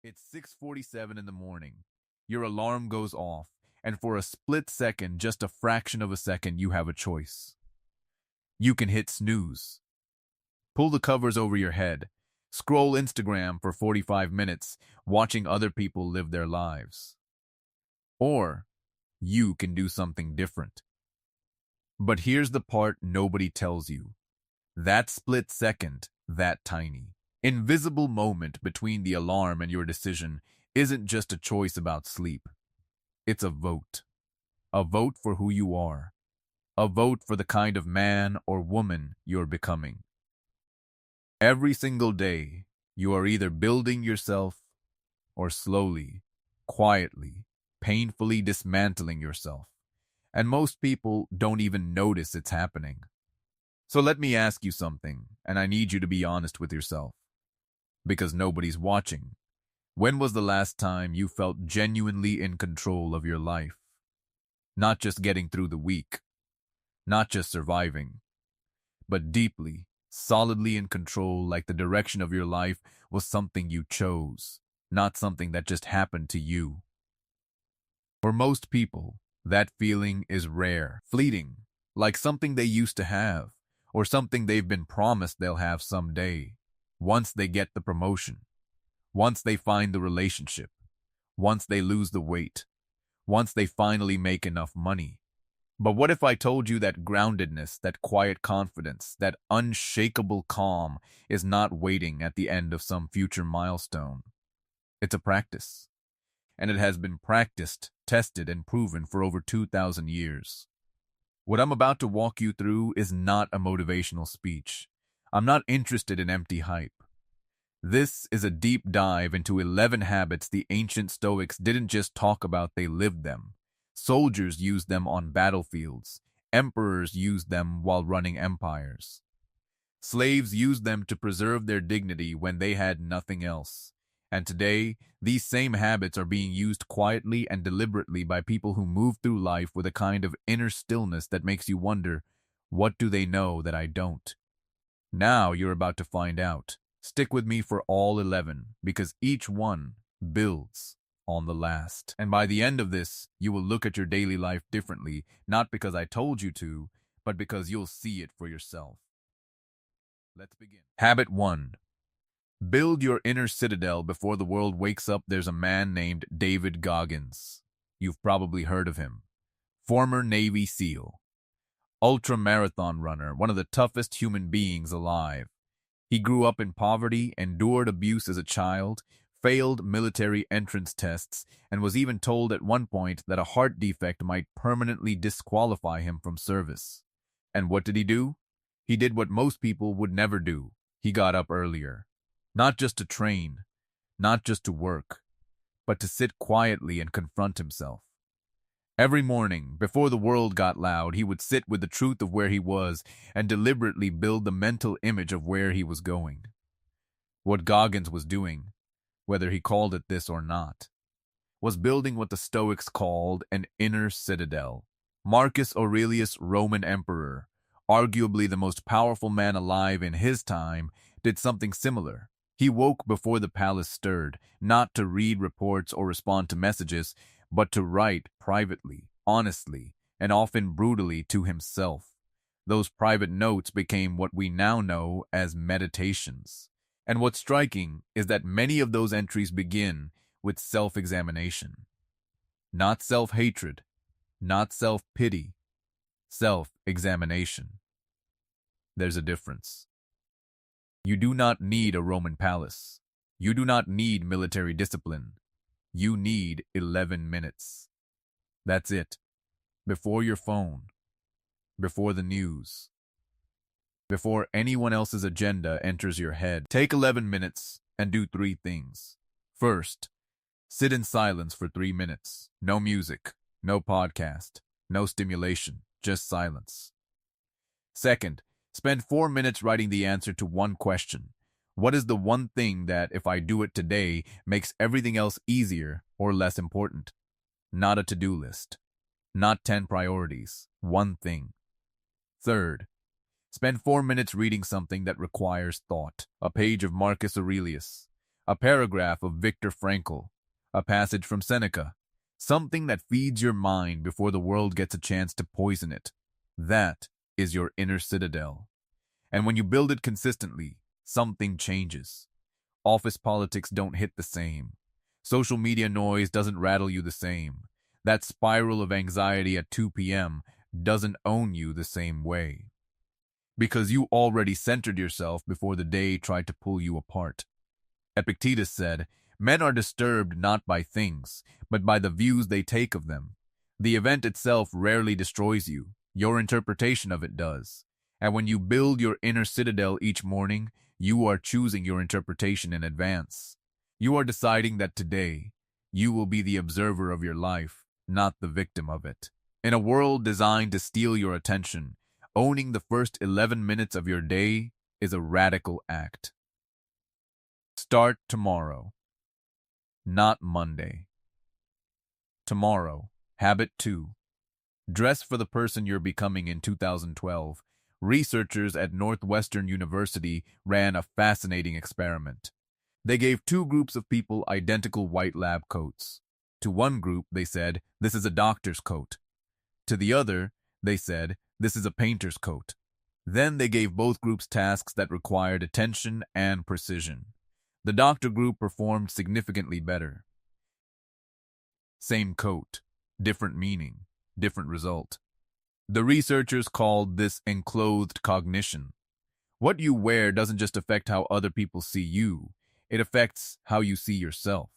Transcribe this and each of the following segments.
It's 6:47 in the morning. Your alarm goes off, and for a split second, just a fraction of a second, you have a choice. You can hit snooze, pull the covers over your head, scroll Instagram for 45 minutes, watching other people live their lives. Or you can do something different. But here's the part nobody tells you. That split second, that tiny, invisible moment between the alarm and your decision isn't just a choice about sleep. It's a vote. A vote for who you are. A vote for the kind of man or woman you're becoming. Every single day, you are either building yourself or slowly, quietly, painfully dismantling yourself. And most people don't even notice it's happening. So let me ask you something, and I need you to be honest with yourself. Because nobody's watching. When was the last time you felt genuinely in control of your life? Not just getting through the week, not just surviving, but deeply, solidly in control, like the direction of your life was something you chose, not something that just happened to you. For most people, that feeling is rare, fleeting, like something they used to have, or something they've been promised they'll have someday, once they get the promotion, once they find the relationship, once they lose the weight, once they finally make enough money. But what if I told you that groundedness, that quiet confidence, that unshakable calm is not waiting at the end of some future milestone? It's a practice. And it has been practiced, tested, and proven for over 2,000 years. What I'm about to walk you through is not a motivational speech. I'm not interested in empty hype. This is a deep dive into 11 habits the ancient Stoics didn't just talk about, they lived them. Soldiers used them on battlefields. Emperors used them while running empires. Slaves used them to preserve their dignity when they had nothing else. And today, these same habits are being used quietly and deliberately by people who move through life with a kind of inner stillness that makes you wonder, what do they know that I don't? Now you're about to find out. Stick with me for all 11, because each one builds on the last. And by the end of this, you will look at your daily life differently, not because I told you to, but because you'll see it for yourself. Let's begin. Habit 1. Build your inner citadel before the world wakes up. There's a man named David Goggins. You've probably heard of him. Former Navy SEAL. Ultra-marathon runner, one of the toughest human beings alive. He grew up in poverty, endured abuse as a child, failed military entrance tests, and was even told at one point that a heart defect might permanently disqualify him from service. And what did he do? He did what most people would never do. He got up earlier. Not just to train, not just to work, but to sit quietly and confront himself. Every morning, before the world got loud, he would sit with the truth of where he was and deliberately build the mental image of where he was going. What Goggins was doing, whether he called it this or not, was building what the Stoics called an inner citadel. Marcus Aurelius, Roman emperor, arguably the most powerful man alive in his time, did something similar. He woke before the palace stirred, not to read reports or respond to messages, but to write privately, honestly, and often brutally to himself. Those private notes became what we now know as meditations. And what's striking is that many of those entries begin with self-examination. Not self-hatred, not self-pity, self-examination. There's a difference. You do not need a Roman palace. You do not need military discipline. You need 11 minutes. That's it. Before your phone. Before the news. Before anyone else's agenda enters your head. Take 11 minutes and do 3 things. First, sit in silence for 3 minutes. No music, no podcast, no stimulation, just silence. Second, spend 4 minutes writing the answer to one question. What is the one thing that, if I do it today, makes everything else easier or less important? Not a to-do list. Not 10 priorities. One thing. Third, spend 4 minutes reading something that requires thought. A page of Marcus Aurelius. a paragraph of Viktor Frankl, a passage from Seneca, something that feeds your mind before the world gets a chance to poison it. That is your inner citadel. And when you build it consistently, something changes. Office politics don't hit the same. Social media noise doesn't rattle you the same. That spiral of anxiety at 2 p.m. doesn't own you the same way. Because you already centered yourself before the day tried to pull you apart. Epictetus said, "Men are disturbed not by things, but by the views they take of them. The event itself rarely destroys you. Your interpretation of it does. And when you build your inner citadel each morning, you are choosing your interpretation in advance. You are deciding that today, you will be the observer of your life, not the victim of it. In a world designed to steal your attention, owning the first 11 minutes of your day is a radical act. Start tomorrow, not Monday. Tomorrow, habit 2. Dress for the person you're becoming. In 2012, researchers at Northwestern University ran a fascinating experiment. They gave 2 groups of people identical white lab coats. To one group, they said, "This is a doctor's coat." To the other, they said, "This is a painter's coat." Then they gave both groups tasks that required attention and precision. The doctor group performed significantly better. Same coat, different meaning, different result. The researchers called this enclothed cognition. What you wear doesn't just affect how other people see you, it affects how you see yourself.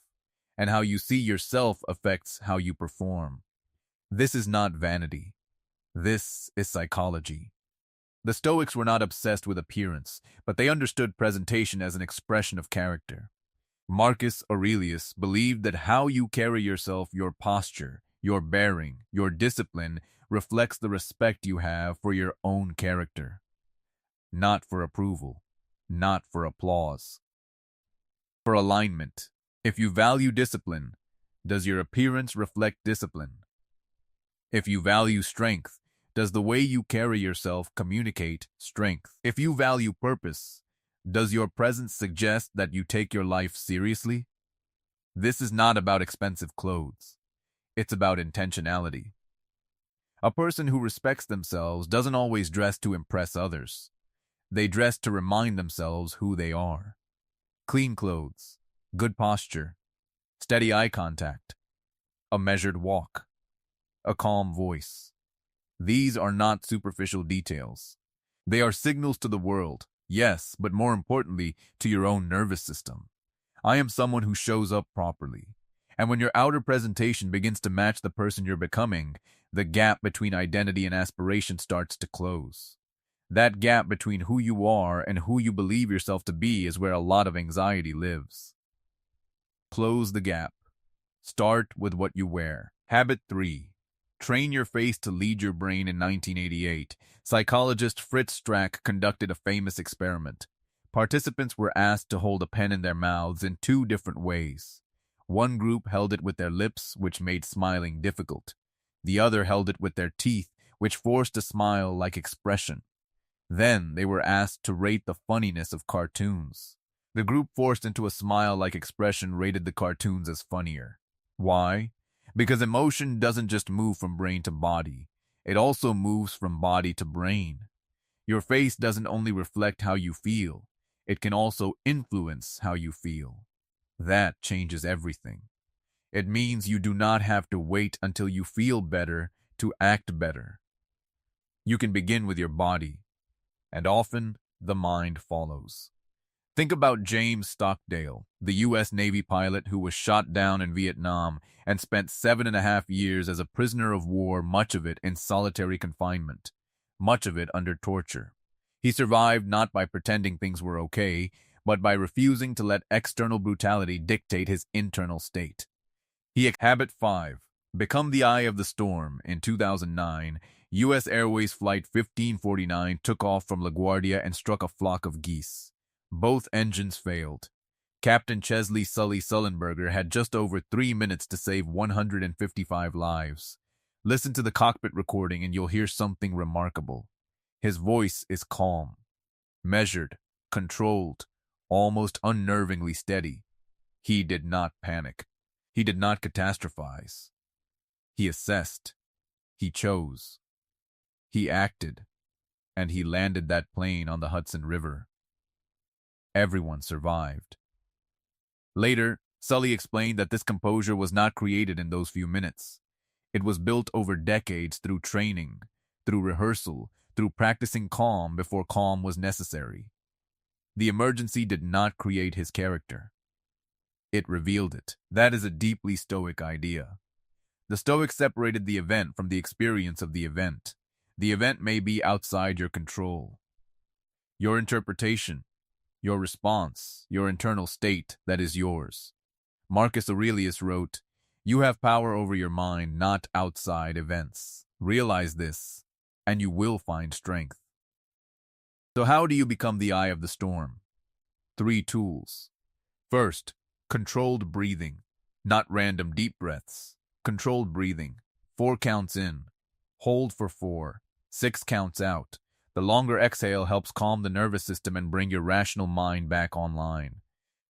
And how you see yourself affects how you perform. This is not vanity. This is psychology. The Stoics were not obsessed with appearance, but they understood presentation as an expression of character. Marcus Aurelius believed that how you carry yourself, your posture, your bearing, your discipline, reflects the respect you have for your own character. Not for approval, not for applause. For alignment. If you value discipline, does your appearance reflect discipline? If you value strength, does the way you carry yourself communicate strength? If you value purpose, does your presence suggest that you take your life seriously? This is not about expensive clothes. It's about intentionality. A person who respects themselves doesn't always dress to impress others. They dress to remind themselves who they are. Clean clothes, good posture, steady eye contact, a measured walk, a calm voice. These are not superficial details. They are signals to the world, yes, but more importantly, to your own nervous system. I am someone who shows up properly. And when your outer presentation begins to match the person you're becoming, the gap between identity and aspiration starts to close. That gap between who you are and who you believe yourself to be is where a lot of anxiety lives. Close the gap. Start with what you wear. Habit 3. Train your face to lead your brain. In 1988, psychologist Fritz Strack conducted a famous experiment. Participants were asked to hold a pen in their mouths in 2 different ways. One group held it with their lips, which made smiling difficult. The other held it with their teeth, which forced a smile-like expression. Then they were asked to rate the funniness of cartoons. The group forced into a smile-like expression rated the cartoons as funnier. Why? Because emotion doesn't just move from brain to body. It also moves from body to brain. Your face doesn't only reflect how you feel. It can also influence how you feel. That changes everything. It means you do not have to wait until you feel better to act better. You can begin with your body, and often the mind follows. Think about James Stockdale, the U.S. Navy pilot who was shot down in Vietnam and spent 7.5 years as a prisoner of war, much of it in solitary confinement, much of it under torture. He survived not by pretending things were okay, but by refusing to let external brutality dictate his internal state. Habit 5. Become the eye of the storm. In 2009, U.S. Airways Flight 1549 took off from LaGuardia and struck a flock of geese. Both engines failed. Captain Chesley Sully Sullenberger had just over 3 minutes to save 155 lives. Listen to the cockpit recording and you'll hear something remarkable. His voice is calm, measured, controlled, almost unnervingly steady. He did not panic. He did not catastrophize. He assessed. He chose. He acted. And he landed that plane on the Hudson River. Everyone survived. Later, Sully explained that this composure was not created in those few minutes. It was built over decades through training, through rehearsal, through practicing calm before calm was necessary. The emergency did not create his character. It revealed it. That is a deeply Stoic idea. The Stoics separated the event from the experience of the event. The event may be outside your control. Your interpretation, your response, your internal state, that is yours. Marcus Aurelius wrote, "You have power over your mind, not outside events. Realize this, and you will find strength." So how do you become the eye of the storm? 3 tools. First, controlled breathing, not random deep breaths. Controlled breathing. 4 counts in. Hold for 4. 6 counts out. The longer exhale helps calm the nervous system and bring your rational mind back online.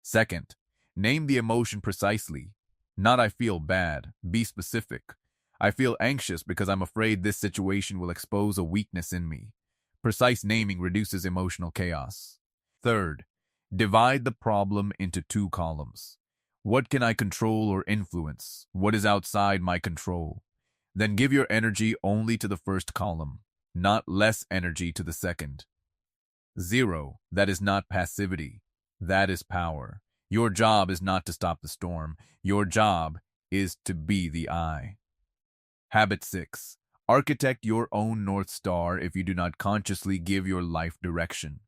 Second, name the emotion precisely. Not "I feel bad." Be specific. "I feel anxious because I'm afraid this situation will expose a weakness in me." Precise naming reduces emotional chaos. Third, divide the problem into 2 columns. What can I control or influence? What is outside my control? Then give your energy only to the first column, not less energy to the second. 0, that is not passivity. That is power. Your job is not to stop the storm. Your job is to be the eye. Habit 6. Architect your own North Star if you do not consciously give your life direction.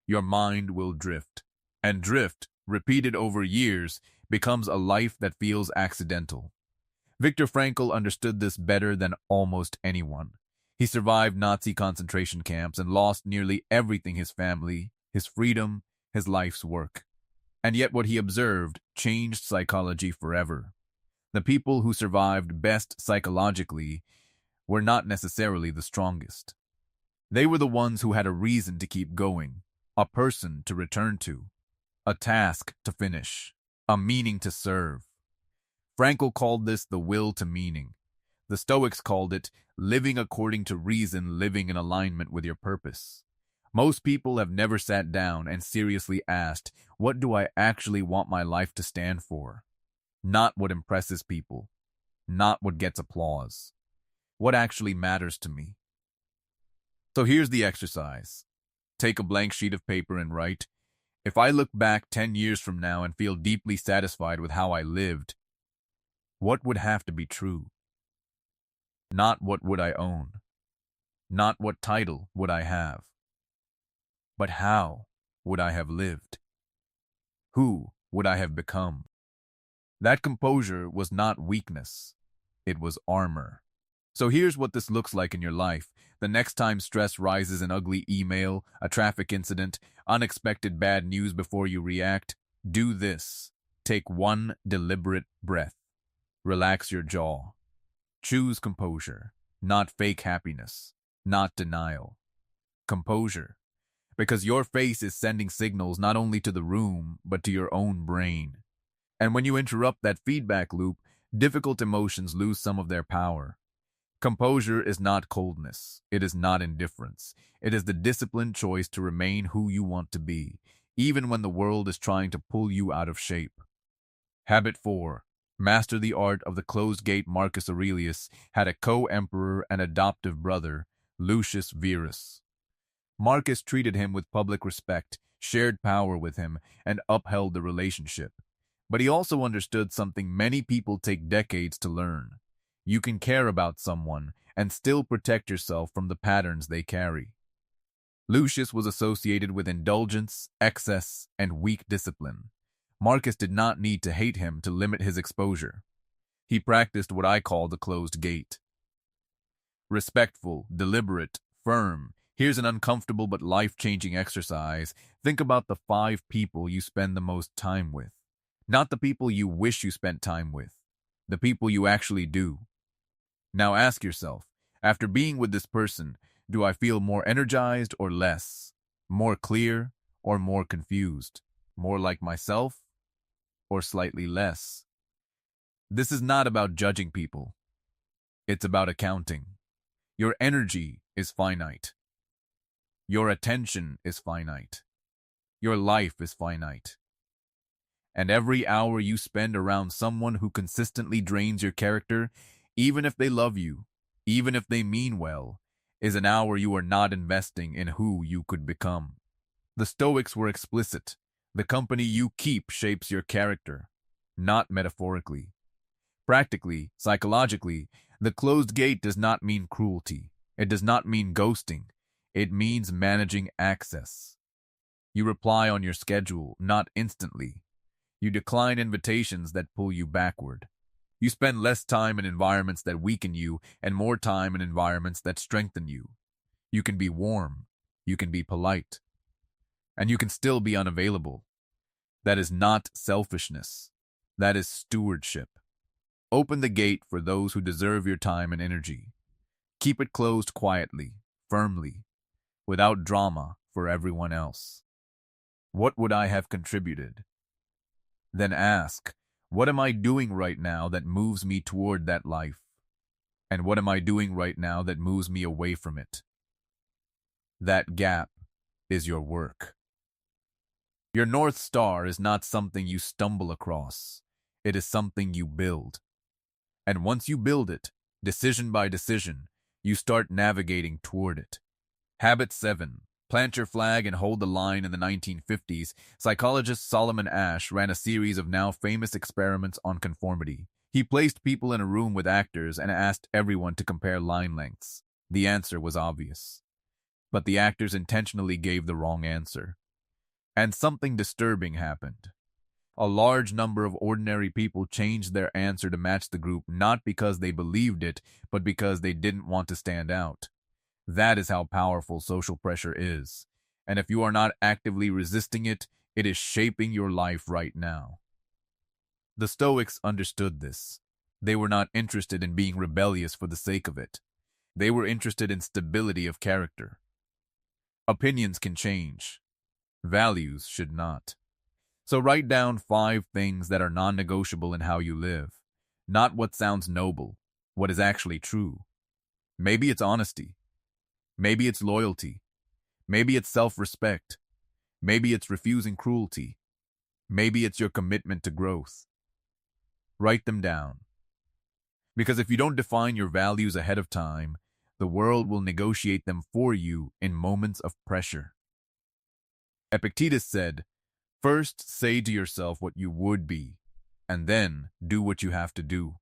Your mind will drift. And drift, repeated over years, becomes a life that feels accidental. Viktor Frankl understood this better than almost anyone. He survived Nazi concentration camps and lost nearly everything: his family, his freedom, his life's work. And yet what he observed changed psychology forever. The people who survived best psychologically were not necessarily the strongest. They were the ones who had a reason to keep going, a person to return to, a task to finish, a meaning to serve. Frankl called this the will to meaning. The Stoics called it living according to reason, living in alignment with your purpose. Most people have never sat down and seriously asked, what do I actually want my life to stand for? Not what impresses people, not what gets applause. What actually matters to me? So here's the exercise. Take a blank sheet of paper and write, if I look back 10 years from now and feel deeply satisfied with how I lived, what would have to be true? Not what would I own, not what title would I have, but how would I have lived? Who would I have become? That composure was not weakness, it was armor. So here's what this looks like in your life. The next time stress rises, an ugly email, a traffic incident, unexpected bad news, before you react, do this. Take 1 deliberate breath. Relax your jaw. Choose composure, not fake happiness, not denial. Composure. Because your face is sending signals not only to the room, but to your own brain. And when you interrupt that feedback loop, difficult emotions lose some of their power. Composure is not coldness. It is not indifference. It is the disciplined choice to remain who you want to be, even when the world is trying to pull you out of shape. Habit 4. Master the art of the closed gate. Marcus Aurelius had a co-emperor and adoptive brother, Lucius Verus. Marcus treated him with public respect, shared power with him, and upheld the relationship. But he also understood something many people take decades to learn. You can care about someone and still protect yourself from the patterns they carry. Lucius was associated with indulgence, excess, and weak discipline. Marcus did not need to hate him to limit his exposure. He practiced what I call the closed gate. Respectful, deliberate, firm. Here's an uncomfortable but life-changing exercise. Think about the 5 people you spend the most time with. Not the people you wish you spent time with. The people you actually do. Now ask yourself, after being with this person, do I feel more energized or less? More clear or more confused? More like myself or slightly less. This is not about judging people. It's about accounting. Your energy is finite. Your attention is finite. Your life is finite. And every hour you spend around someone who consistently drains your character, even if they love you, even if they mean well, is an hour you are not investing in who you could become. The Stoics were explicit. The company you keep shapes your character, not metaphorically. Practically, psychologically, the closed gate does not mean cruelty. It does not mean ghosting. It means managing access. You reply on your schedule, not instantly. You decline invitations that pull you backward. You spend less time in environments that weaken you and more time in environments that strengthen you. You can be warm. You can be polite. And you can still be unavailable. That is not selfishness. That is stewardship. Open the gate for those who deserve your time and energy. Keep it closed quietly, firmly, without drama for everyone else. What would I have contributed? Then ask, what am I doing right now that moves me toward that life? And what am I doing right now that moves me away from it? That gap is your work. Your North Star is not something you stumble across. It is something you build. And once you build it, decision by decision, you start navigating toward it. Habit 7. Plant your flag and hold the line. In the 1950s, psychologist Solomon Asch ran a series of now famous experiments on conformity. He placed people in a room with actors and asked everyone to compare line lengths. The answer was obvious. But the actors intentionally gave the wrong answer. And something disturbing happened. A large number of ordinary people changed their answer to match the group, not because they believed it, but because they didn't want to stand out. That is how powerful social pressure is. And if you are not actively resisting it, it is shaping your life right now. The Stoics understood this. They were not interested in being rebellious for the sake of it. They were interested in stability of character. Opinions can change. Values should not. So write down 5 things that are non-negotiable in how you live. Not what sounds noble, what is actually true. Maybe it's honesty. Maybe it's loyalty. Maybe it's self-respect. Maybe it's refusing cruelty. Maybe it's your commitment to growth. Write them down. Because if you don't define your values ahead of time, the world will negotiate them for you in moments of pressure. Epictetus said, "First say to yourself what you would be, and then do what you have to do."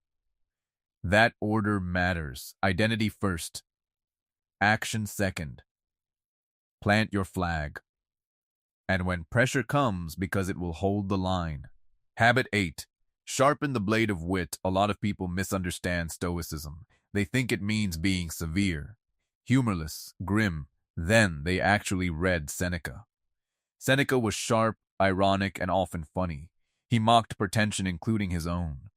That order matters. Identity first. Action second. Plant your flag. And when pressure comes, because it will hold the line. Habit 8. Sharpen the blade of wit. A lot of people misunderstand Stoicism. They think it means being severe, humorless, grim. Then they actually read Seneca. Seneca was sharp, ironic, and often funny. He mocked pretension, including his own.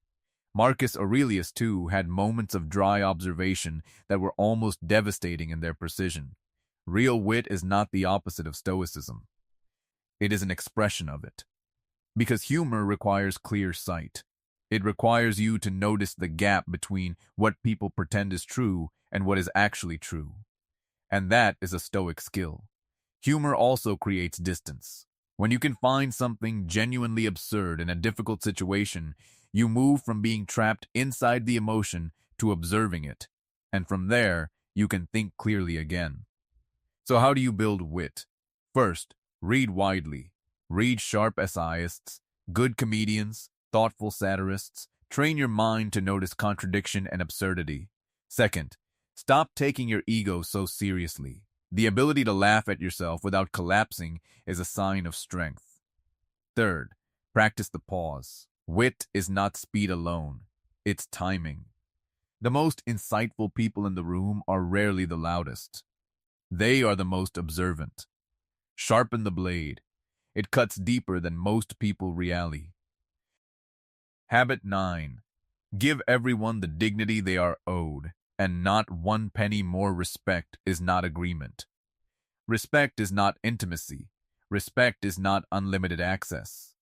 Marcus Aurelius, too, had moments of dry observation that were almost devastating in their precision. Real wit is not the opposite of Stoicism. It is an expression of it. Because humor requires clear sight. It requires you to notice the gap between what people pretend is true and what is actually true. And that is a Stoic skill. Humor also creates distance. When you can find something genuinely absurd in a difficult situation, you move from being trapped inside the emotion to observing it. And from there, you can think clearly again. So how do you build wit? First, read widely. Read sharp essayists, good comedians, thoughtful satirists. Train your mind to notice contradiction and absurdity. Second, stop taking your ego so seriously. The ability to laugh at yourself without collapsing is a sign of strength. Third, practice the pause. Wit is not speed alone. It's timing. The most insightful people in the room are rarely the loudest. They are the most observant. Sharpen the blade. It cuts deeper than most people realize. Habit 9. Give everyone the dignity they are owed, and not 1 penny more. Respect is not agreement. Respect is not intimacy. Respect is not unlimited access.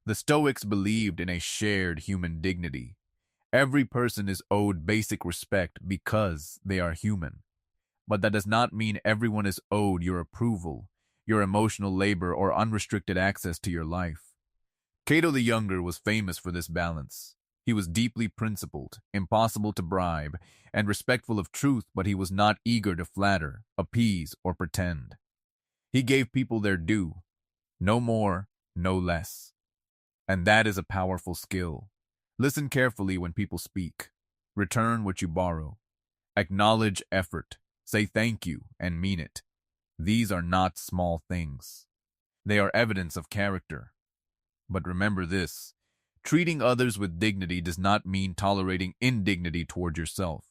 The Stoics believed in a shared human dignity. Every person is owed basic respect because they are human. But that does not mean everyone is owed your approval, your emotional labor, or unrestricted access to your life. Cato the Younger was famous for this balance. He was deeply principled, impossible to bribe, and respectful of truth, but he was not eager to flatter, appease, or pretend. He gave people their due, no more, no less. And that is a powerful skill. Listen carefully when people speak. Return what you borrow. Acknowledge effort. Say thank you and mean it. These are not small things. They are evidence of character. But remember this, treating others with dignity does not mean tolerating indignity toward yourself.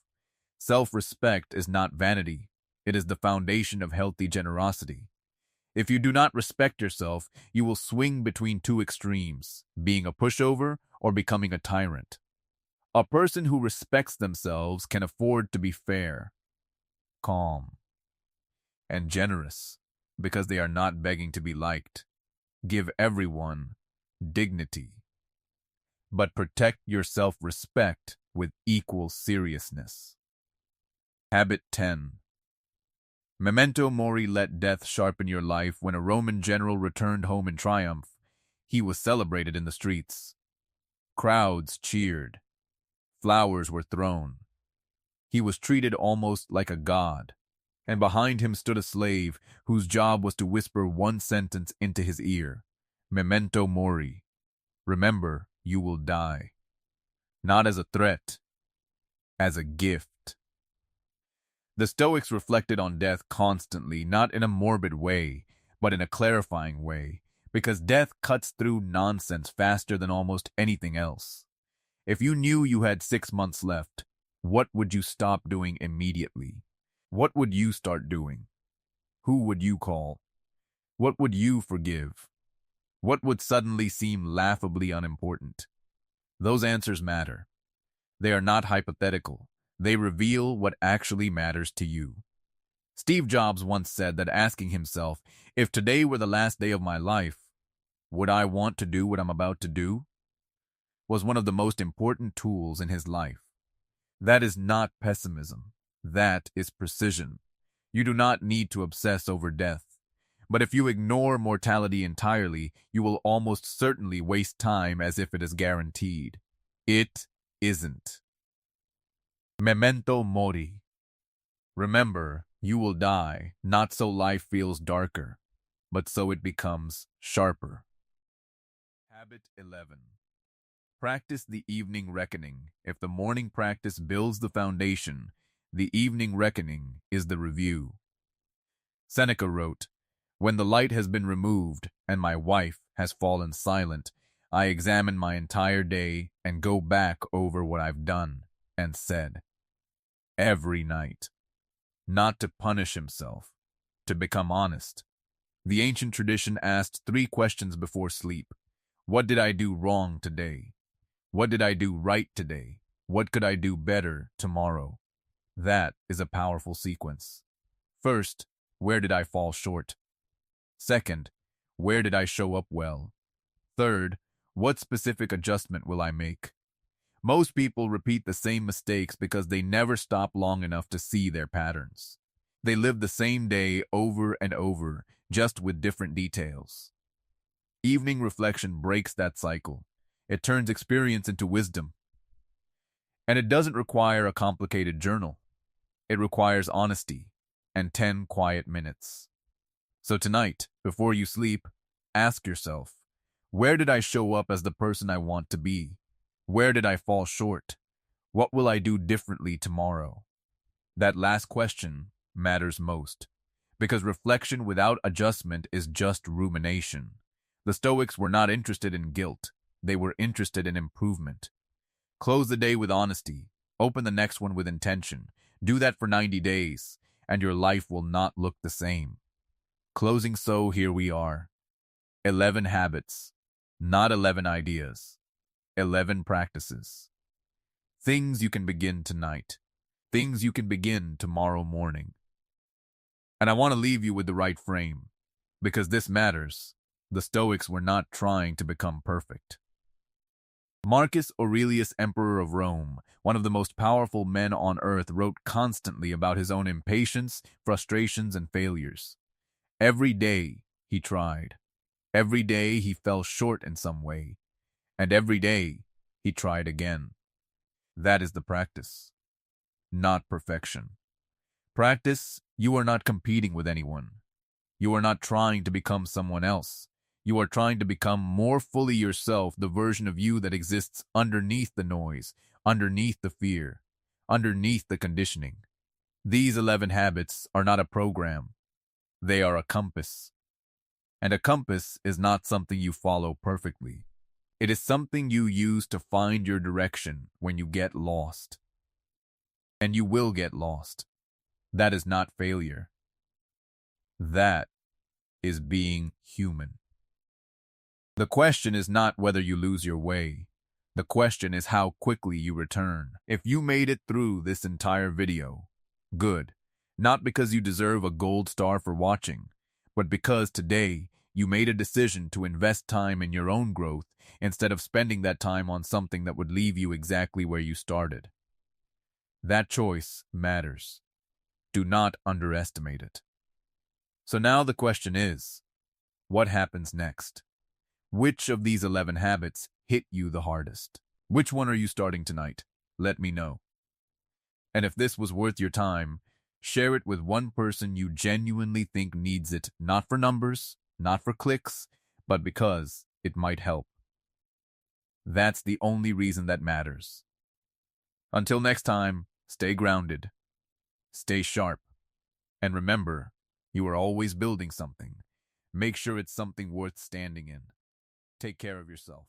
Self-respect is not vanity. It is the foundation of healthy generosity. If you do not respect yourself, you will swing between two extremes, being a pushover or becoming a tyrant. A person who respects themselves can afford to be fair, calm, and generous because they are not begging to be liked. Give everyone dignity, but protect your self-respect with equal seriousness. Habit 10. Memento mori, let death sharpen your life. When a Roman general returned home in triumph, he was celebrated in the streets. Crowds cheered. Flowers were thrown. He was treated almost like a god, and behind him stood a slave whose job was to whisper one sentence into his ear. Memento mori. Remember, you will die. Not as a threat, as a gift. The Stoics reflected on death constantly, not in a morbid way, but in a clarifying way, because death cuts through nonsense faster than almost anything else. If you knew you had 6 months left, what would you stop doing immediately? What would you start doing? Who would you call? What would you forgive? What would suddenly seem laughably unimportant? Those answers matter. They are not hypothetical. They reveal what actually matters to you. Steve Jobs once said that asking himself, if today were the last day of my life, would I want to do what I'm about to do? Was one of the most important tools in his life. That is not pessimism. That is precision. You do not need to obsess over death. But if you ignore mortality entirely, you will almost certainly waste time as if it is guaranteed. It isn't. Memento mori. Remember, you will die, not so life feels darker, but so it becomes sharper. Habit 11. Practice the evening reckoning. If the morning practice builds the foundation, the evening reckoning is the review. Seneca wrote, when the light has been removed and my wife has fallen silent, I examine my entire day and go back over what I've done and said. Every night. Not to punish himself, to become honest. The ancient tradition asked 3 questions before sleep. What did I do wrong today? What did I do right today? What could I do better tomorrow? That is a powerful sequence. First, where did I fall short? Second, where did I show up well? Third, what specific adjustment will I make? Most people repeat the same mistakes because they never stop long enough to see their patterns. They live the same day over and over, just with different details. Evening reflection breaks that cycle. It turns experience into wisdom. And it doesn't require a complicated journal. It requires honesty and 10 quiet minutes. So tonight, before you sleep, ask yourself, where did I show up as the person I want to be? Where did I fall short? What will I do differently tomorrow? That last question matters most, because reflection without adjustment is just rumination. The Stoics were not interested in guilt. They were interested in improvement. Close the day with honesty. Open the next one with intention. Do that for 90 days, and your life will not look the same. Closing, so here we are. 11 habits, not 11 ideas. 11 practices. Things you can begin tonight. Things you can begin tomorrow morning. And I want to leave you with the right frame, because this matters. The Stoics were not trying to become perfect. Marcus Aurelius, emperor of Rome, one of the most powerful men on earth, wrote constantly about his own impatience, frustrations, and failures. Every day he tried. Every day he fell short in some way. And every day he tried again. That is the practice, not perfection. Practice, you are not competing with anyone. You are not trying to become someone else. You are trying to become more fully yourself, the version of you that exists underneath the noise, underneath the fear, underneath the conditioning. These 11 habits are not a program. They are a compass. And a compass is not something you follow perfectly. It is something you use to find your direction when you get lost. And you will get lost. That is not failure. That is being human. The question is not whether you lose your way. The question is how quickly you return. If you made it through this entire video, good. Not because you deserve a gold star for watching, but because today you made a decision to invest time in your own growth instead of spending that time on something that would leave you exactly where you started. That choice matters. Do not underestimate it. So now the question is, what happens next? Which of these 11 habits hit you the hardest? Which one are you starting tonight? Let me know. And if this was worth your time, share it with one person you genuinely think needs it, not for numbers, not for clicks, but because it might help. That's the only reason that matters. Until next time, stay grounded, stay sharp, and remember, you are always building something. Make sure it's something worth standing in. Take care of yourself.